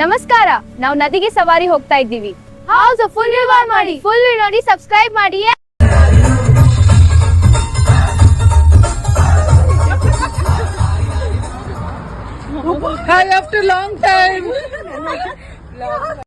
ನಮಸ್ಕಾರ, ನಾವು ನದಿಗೆ ಸವಾರಿ ಹೋಗ್ತಾ ಇದ್ದೀವಿ. ಹೌದು, ಫುಲ್ ರಿವಾರ್ಡ್ ಮಾಡಿ, ಫುಲ್ ನೋಡಿ, ಸಬ್ಸ್ಕ್ರೈಬ್ ಮಾಡಿ. Hi after long time. Good morning.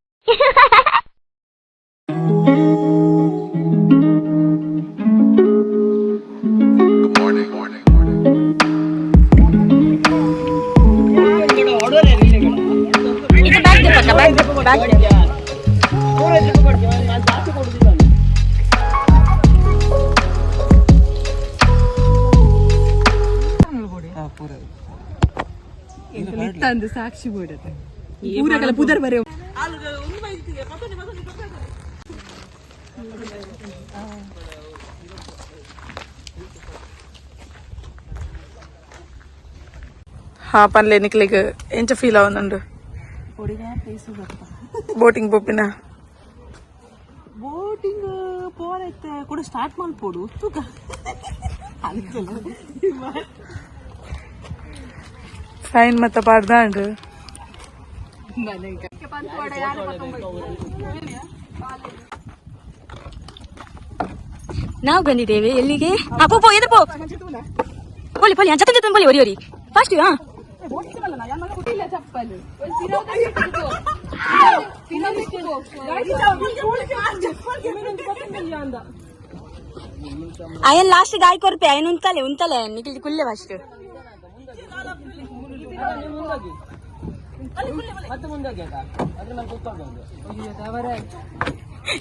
ತಂದು ಸಾಕ್ಷಿ ಬೋಡತ್ತೆ ಊರಗಳ ಪುದರ್ ಬರೆ हाँ पनले निकले ಎಂಚ ಫೀಲ್ ಆವನಂಡು ಬೋಟಿಂಗ್ ಪೋಪಿನ ಬೋಟಿಂಗ್ ಪೋರೈತೆ ಕೂಡ ಸ್ಟಾರ್ಟ್ ಮಾಡ್ಬೋಡು ತೂಕ ಫೈನ್ ಮತ್ತ ಪಾಡ್ದಾಂಡು ನಾವು ಬಂದಿದ್ದೇವೆ ಎಲ್ಲಿಗೆ? ಪೋ ಎದು ಪೋ ಪೋಲಿ ಪೋಲಿ ಜೊತೆ ಜೊತೆ ಪೋಲಿ ಒರಿ ಫಾಸ್ಟ್ ಹಾ ఆయన లాస్ట్ గాయ కొరిపి ఆయన ఉంతలే నీకు కుల్లే ఫస్ట్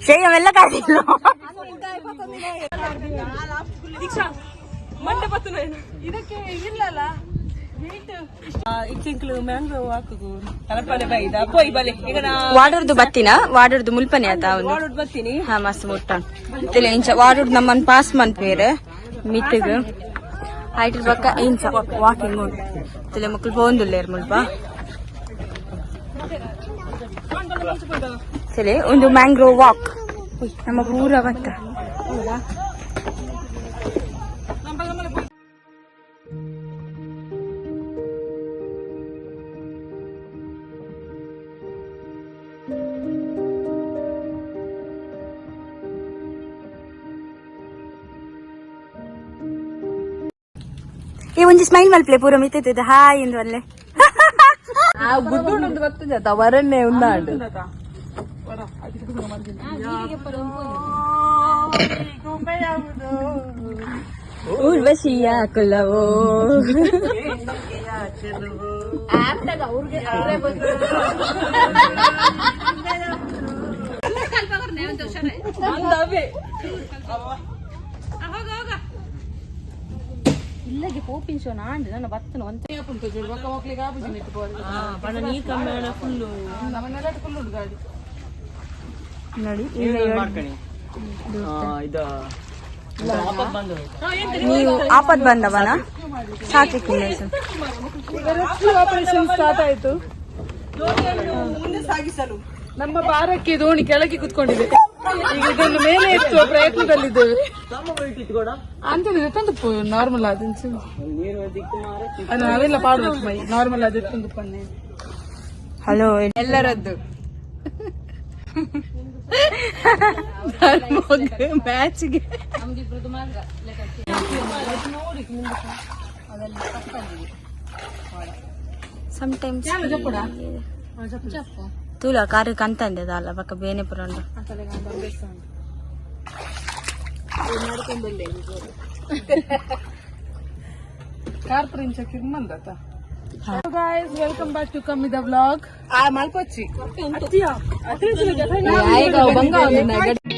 చేయ వెళ్ళకాడి ಇದಕ್ಕೆ ಇಲ್ಲಲ್ಲ ಇಚ್ಚಿಂಕ್ಲು ಮ್ಯಾಂಗೋ ಹಾಕುದು ಕಲಪಲೆ ಬೈದ ಪೋಯ್ ಬಲೆ ಈಗ వాడుర్దు బత్తినా వాడుర్దు ముల్పని అత ಮಾಡೋದು ಬರ್ತೀನಿ ಹಾ ಮಸ್ತ್ ಮುಟ್ಟಾನ್ ತಿಲೆ ಇಂಚ ವಾಡುರ್ದು ನಮ್ಮನ್ ಪಾಸ್ ಮನ್ ಪೇರೆ ಮಿತ್ತಿಗೆ ಹೈಟ್ ಬಕ್ಕ ಇಂಚ ವಾಕಿಂಗ್ ಉಂಟು ತಿಲೆ ಮಕ್ಕಳು ಹೋಂದುಲ್ಲೇರ್ ಮುಲ್ಪ ತಿಲೆ ಒಂದು ಮ್ಯಾಂಗ್ರೋವ್ ವಾಕ್ ನಮ್ಮ ಪೂರ ಬತ್ತ ಒಂಜಿ ಸ್ಮೈಲ್ ಮಲ್ಪಲೆ ಪೂರ ಮಿತ್ತೈತೆ ಹಾಯ್ ಎಂದು ಅಲ್ಲೇ గుడ్డు వస్తుంది వరన్నే ఉన్నాడు ఊర్వశియ కులవో ಇಲ್ಲಗೆ ಪೋಪಿನ್ಸೋ ನಾಂಡು ನನ್ನ ಬತ್ತನ ಒಂತೆ ನೋಡಿ ನೀವು ಆಪತ್ ಬಂದವನ ಸಾಕಿಕ್ಕೆ ಆಪರೇಷನ್ ಸ್ಟಾರ್ಟ್ ಆಯ್ತು ನಮ್ಮ ಭಾರಕ್ಕೆ ದೋಣಿ ಕೆಳಗೆ ಕುತ್ಕೊಂಡಿದೆ ಈಗ ಇದನ್ನು ಮೇಲೆ ಎತ್ತುವ ಪ್ರಯತ್ನದಲ್ಲಿದ್ದೇವೆ ಅಂತಂದ್ರೆ ತಂದು ನಾರ್ಮಲ್ ಆದ ಅವೆಲ್ಲ ಪಾಡು ನಾರ್ಮಲ್ ಆದ ತಂದು ಪನ್ನೆ ಹಲೋ ಎಲ್ಲರದ್ದು ಮ್ಯಾಚ್ಗೆ ಸಮ್ಟೈಮ್ಸ್ ತೂಲ ಕಾರು ಕಂತಂದೆ ಅಲ್ಲ ಪಕ್ಕ ಬೇನೆ ಪುರಂಡು corporation ಕಿರ್ಮಂದತ guys, welcome back to Come with the vlog. Malpochi. Attiya. Aayega banga unna.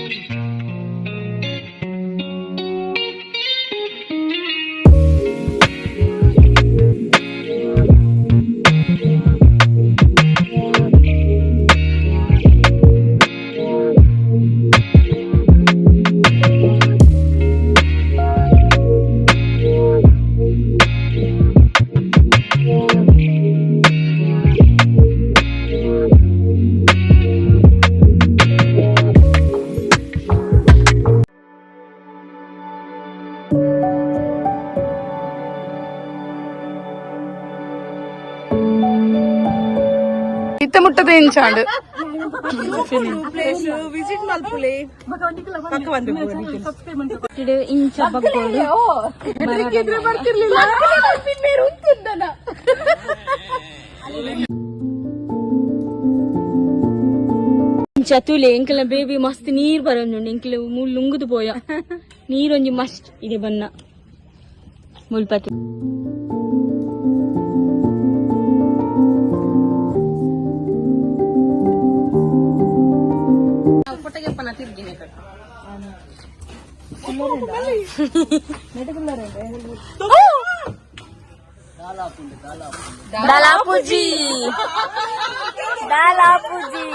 ಇತ್ತ ಮುಟ್ಟದೆ ಇಂಚಾಂಡು ವಿಸಿಟ್ ಮಲ್ಪುಲೆ ಪಕ್ಕ ಬಂದು ಇಂಚ ಬಗ್ಗೋಡು ಬರ್ತಿರ್ಲಿಲ್ಲ ಚತುಲೆ ಎಂಕಲ ಬೇಬಿ ಮಸ್ತ್ ನೀರ್ ಬರೋದು ಎಂಕಲ ಲುಂಗುದು ಪೋಯ ನೀರೊಂಜಿ ಮಸ್ತ್ ಇದೆ ಬನ್ನ ಮುಲ್ಪತಿ ದಾಲಾಪುಜಿ ದಾಲಾಪುಜಿ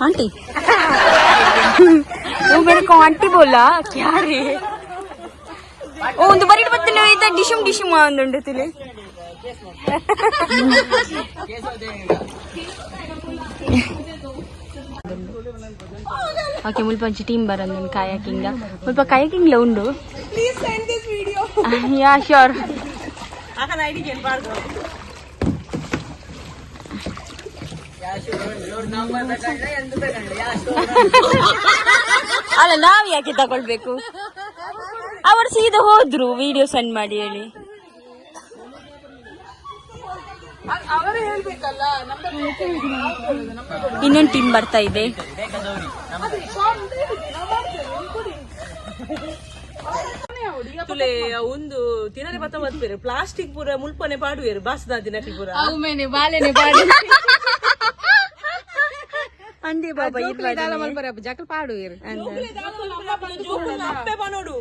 आंटी वो मेरे को आंटी बोला क्या रे ओ ಒಂದು ಬರಿಡ್ ಬತ್ತನೆ ಇದ ಡಿಶಮ್ ಡಿಶಮ್ ಅಂದುಂಡು ತಿಲೆ ಓಕೆ ಮುಲ್ಪಂಚಿ ಟೀಮ್ ಬರಂದು ಕಾಯಾಕಿಂಗ್ ಮುಲ್ಪ ಕಾಯಾಕಿಂಗ್ ಲ ಉಂಡು please send this video yeah sure ಆಕನ ಐಡಿ ಕೇನ್ ಬಾರ್ಗೋ ಅಲ್ಲ ನಾವ್ ಯಾಕೆ ತಗೊಳ್ಬೇಕು ಅವರು ಸೀದಾ ಹೋದ್ರು ವಿಡಿಯೋ ಸೆಂಡ್ ಮಾಡಿ ಹೇಳಿ ಅವರೇ ಹೇಳ್ಬೇಕಲ್ಲ ಇನ್ನೊಂದು ಟೀಮ್ ಬರ್ತಾ ಇದೆ ತುಲೆ ಒಂದು ತಿನ್ನರೆ ಬತ್ತ ಮತ್ಪೇರು ಪ್ಲಾಸ್ಟಿಕ್ ಪೂರ ಮುಲ್ಪನೆ ಪಾಡುವೇರು ಬಾಸದ ದಿನಕ್ಕೆ ಪೂರ ಬಾಲೆನೆ ಬಾಳೆ ಅಂದಿ ಬಾಬಾ ಜಕಲ್ ಪಾಡುವೇರು ಅಪ್ಪೆ ಬನೋಡು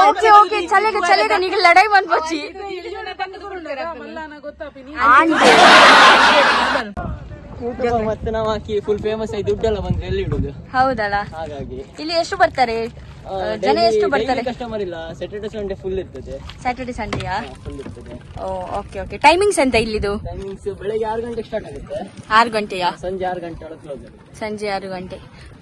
ಓಕೆ ಓಕೆ ಚಲೇಗ ಚಲೇಗ ನೀಗ ಲಡಾಯಿ ಬಂದ್ ಪಚ್ಚಿ ಮತ್ತೆ ನಾವು ಹಾಕಿ ಫುಲ್ ಫೇಮಸ್ ಆಗಿ ದುಡ್ಡೆಲ್ಲ ಬಂದ್ರೆ ಎಲ್ಲಿ ಇಡುದು ಹೌದಲ್ಲ ಹಾಗಾಗಿ ಇಲ್ಲಿ ಎಷ್ಟು ಬರ್ತಾರೆ ಜನ ಎಷ್ಟು ಬರ್ತಾರೆ ಕಸ್ಟಮರ್ ಇಲ್ಲ ಸ್ಯಾಟರ್ಡೆ ಸಂಡೇ ಫುಲ್ ಇರ್ತದೆ ಸ್ಯಾಟರ್ಡೆ ಸಂಡೆಯಾ ಫುಲ್ ಇರ್ತದೆ ಓಕೆ ಓಕೆ ಟೈಮಿಂಗ್ಸ್ ಅಂತ ಇಲ್ಲಿದು ಟೈಮಿಂಗ್ಸ್ ಬೆಳಗ್ಗೆ 6 ಗಂಟೆಗೆ ಸ್ಟಾರ್ಟ್ ಆಗುತ್ತೆ 6 ಗಂಟೆಯಾ ಸಂಜೆ 6 ಗಂಟೆ ಒಳಗೆ ಕ್ಲೋಸ್ ಆಗುತ್ತೆ ಸಂಜೆ 6 ಗಂಟೆ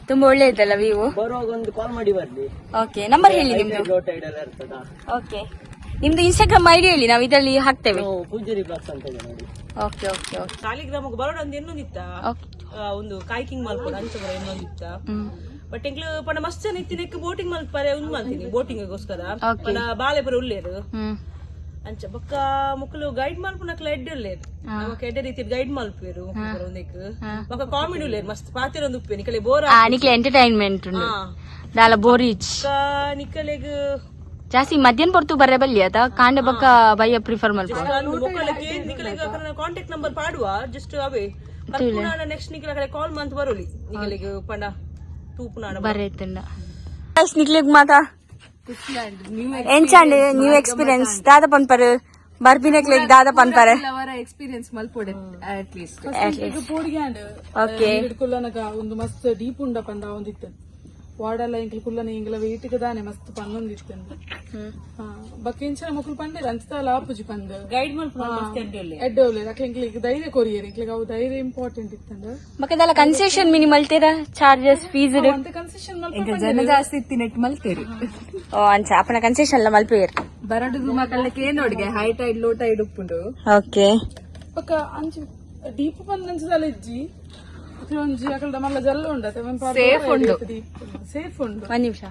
ತುಂಬಾ ಒಳ್ಳೆಯದಲ್ಲ ವ್ಯೂ ಬರುವಾಗ ಒಂದು ಕಾಲ್ ಮಾಡಿ ಬರ್ಲಿ ಓಕೆ ನಂಬರ್ ಹೇಳಿ ನಿಮ್ದು ರೋಡ್ ಸೈಡ್ ಎಲ್ಲ ಇರ್ತದ ಓಕೆ ನಿಮ್ದು ಇನ್ಸ್ಟಾಗ್ರಾಮ್ ಐಡಿ ಹೇಳಿ ನಾವು ಇದರಲ್ಲಿ ಹಾಕ್ತೇವೆ ನಾವು ಪೂಜಾರಿ ಬ್ಲಾಗ್ಸ್ ಅಂತ ಇದೆ ನೋಡಿ ಓಕೆ ಓಕೆ ಓಕೆ ಸಾಲಿಗ್ರಾಮಕ್ಕೆ ಬರೋಣ ಒಂದು ಇನ್ನೊಂದಿತ್ತ ಓಕೆ ಒಂದು ಕಾಯ್ಕಿಂಗ್ ಮಲ್ಪಡ ಅಂಚ ಬರ ಇನ್ನೊಂದಿತ್ತ ಬಟ್ ಎಂಕ್ಲು ಪಂಡ ಮಸ್ತ್ ಜನ ಇತ್ತಿನಕ್ಕೆ ಬೋಟಿಂಗ್ ಮಲ್ಪರೆ ಒಂದು ಮಾಡ್ತೀನಿ ಬೋಟಿಂಗ್ಗೋಸ್ಕರ ಪಂಡ ಬಾಲೆ ಬರ ಉಳ್ಳೇರು ಅಂಚ ಬೊಕ್ಕ ಮುಕ್ಕಲು ಗೈಡ್ ಮಲ್ಪನಕ್ಲ ಎಡ್ಡೆ ಉಳ್ಳೇರು ನಮಕ್ ಎಡ್ಡೆ ರೀತಿ ಗೈಡ್ ಮಲ್ಪೇರು ಒಂದೇಕ್ ಬೊಕ್ಕ ಕಾಮಿಡಿ ಉಳ್ಳೇರು ಮಸ್ತ್ ಪಾತಿರೊಂದು ಉಪ್ಪೆ ನಿಕಲೆ ಬೋರ್ ನಿಕ್ಲೆ ಎಂಟರ್ಟೈನ್ಮೆಂಟ್ ಉಂಡು ದಾಲ ಬೋರಿಚ್ ನಿಕಲೆಗ್ ಜಾಸ್ತಿ ಮಧ್ಯಾಹ್ನ ಬರ್ತು ಬರೇ ಬಲ್ಲಿ ಅದ ಕಾಂಡ ಬಕ್ಕ ಬಯ್ಯ ಪ್ರಿಫರ್ ಮಲ್ಪ ನಿಕಲೆಗ್ ಕಾಂಟ್ಯಾಕ್ಟ್ ನಂಬರ್ ಪಾಡುವ ಜಸ್ಟ್ ಅವೇ ನೆಕ್ಸ್ಟ್ ನಿಕಲೆ ಕಾಲ್ ಮಂತ್ ಬರೋಲಿ ನಿಕಲೆಗ್ ಪಂಡ ಬರೇತಂಡ ನಿಕ್ಲಿಗ್ ಮಾತಾ ಎಂಚಂడి న్యూ ఎక్స్పీరియన్స్ దాదా పన్పరు ಬರ್ಬಿನಕ್ಲೆ ದಾದಾ ಪನ್ಪರೆ ಎಕ್ಸ್ಪೀರಿಯನ್ಸ್ ಮಲ್ಪೊಡೆ ಅಟ್ ಲೀಸ್ಟ್ ಪೋಡಿಗ್ಯಾಂಡ್ ಓಕೆ ಹಿಡ್ಕೊಳ್ಳನಗ ಒಂದು ಮಸ್ತ್ ಡೀಪ್ ಉಂಡ ಪಂಡ ಒಂದಿತ್ತು ವಾಡಲ್ಲ ಇಂಕ್ಲು ಕುಲ್ಲನ ಇಂಗ್ಲ ವೇಟಿಗೆ ದಾನೆ ಮಸ್ತ್ ಪನ್ನೊಂದಿತ್ತು ಬಕ್ಕೆಂಚಿನ ಮಕ್ಕಳು ಪಂಡೆ ಅಂಚಲ ಆಪುಜಿ ಪಂದ ಗೈಡ್ ಎಡ್ಡೋಲೆ ಅಕ್ಲ ಇಂಕ್ಲಿಗೆ ಧೈರ್ಯ ಕೊರಿಯರ್ ಇಂಕ್ಲಿಗೆ ಅವು ಧೈರ್ಯ ಇಂಪಾರ್ಟೆಂಟ್ ಇತ್ತಂದ ಮಕ್ಕದಲ್ಲ ಕನ್ಸೆಷನ್ ಮಿನಿ ಮಲ್ತೀರ ಚಾರ್ಜಸ್ ಫೀಸ್ ಅಂತ ಕನ್ಸೆಷನ್ ಜನ ಜಾಸ್ತಿ ಇತ್ತಿನೆಟ್ ಮಲ್ತೇರಿ ಓ ಅಂಚ ಅಪ್ಪನ ಕನ್ಸೆಷನ್ ಎಲ್ಲ ಮಲ್ಪೇರ್ ಬರಡು ಮಕ್ಕಳಕ್ಕೆ ಏನ್ ನೋಡಿಗೆ ಹೈ ಟೈಡ್ ಲೋ ಟೈಡ್ ಉಪ್ಪುಂಡು ಓಕೆ ಪಕ್ಕ ಅಂಚು ಡೀಪ್ ಪಂದ ಅಂಚದಲ್ಲ ಇಜ್ಜಿ ಒಂಜಿ ಅಕಲ್ದ ಮಲ್ಲ ಜಲ್ಲ ಉಂಡ ಸೇಫ್ ಉಂಡು ಸೇಫ್ ಉಂಡು ಒಂದ್ ನಿಮಿಷ